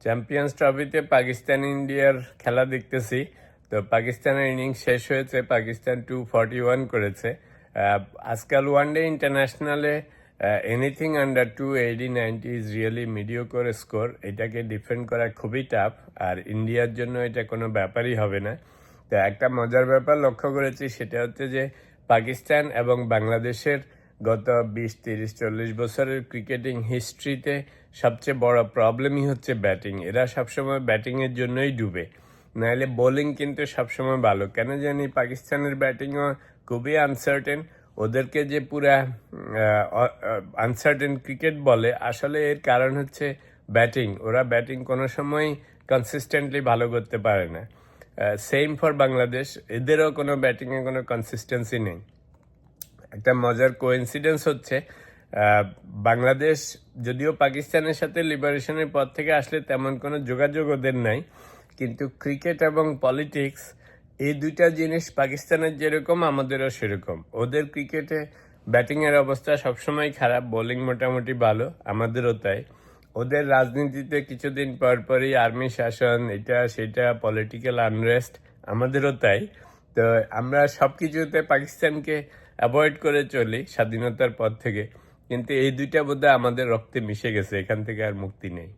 Champions ট্রফিতে পাকিস্তান ইন্ডিয়ার খেলা দেখতেছি। তো পাকিস্তানের ইনিংস শেষ হয়েছে, পাকিস্তান 241 করেছে। আজকাল ওয়ানডে ইন্টারন্যাশনালে anything under 280-90 is really mediocre score. এটাকে ডিফেন্ড করা খুবই টাফ, আর ইন্ডিয়ার জন্য এটা কোনো ব্যাপারই হবে না। তো একটা মজার ব্যাপার লক্ষ্য করেছি, সেটা হচ্ছে যে পাকিস্তান এবং বাংলাদেশের গত 20-30-40 বছরের ক্রিকেটিং হিস্ট্রিতে সবচেয়ে বড় প্রবলেমই হচ্ছে ব্যাটিং। এরা সবসময় ব্যাটিংয়ের জন্যই ডুবে, নাহলে বোলিং কিন্তু সবসময় ভালো। কেন জানি পাকিস্তানের ব্যাটিংও খুবই আনসার্টেন। ওদেরকে যে পুরা আনসার্টেন ক্রিকেট বলে, আসলে এর কারণ হচ্ছে ব্যাটিং। ওরা ব্যাটিং কোনো সময় কনসিস্টেন্টলি ভালো করতে পারে না। সেম ফর বাংলাদেশ, এদেরও কোনো ব্যাটিংয়ে কোনো কনসিস্টেন্সি নেই। একটা মজার কোইন্সিডেন্স হচ্ছে, বাংলাদেশ যদিও পাকিস্তানের সাথে লিবারেশনের পর থেকে আসলে তেমন কোনো যোগাযোগ ওদের নাই, কিন্তু ক্রিকেট এবং পলিটিক্স এই দুইটা জিনিস পাকিস্তানের যেরকম আমাদেরও সেরকম। ওদের ক্রিকেটে ব্যাটিংয়ের অবস্থা সবসময় খারাপ, বোলিং মোটামুটি ভালো, আমাদেরও তাই। ওদের রাজনীতিতে কিছুদিন পর পরই আর্মি শাসন, এটা সেটা, পলিটিক্যাল আনরেস্ট, আমাদেরও তাই। তো আমরা সব কিছুতে পাকিস্তানকে অ্যাভয়েড করে চলি স্বাধীনতার পর থেকে, কিন্তু এই দুইটা বোধহয় আমাদের রক্তে মিশে গেছে, এখান থেকে আর মুক্তি নেই।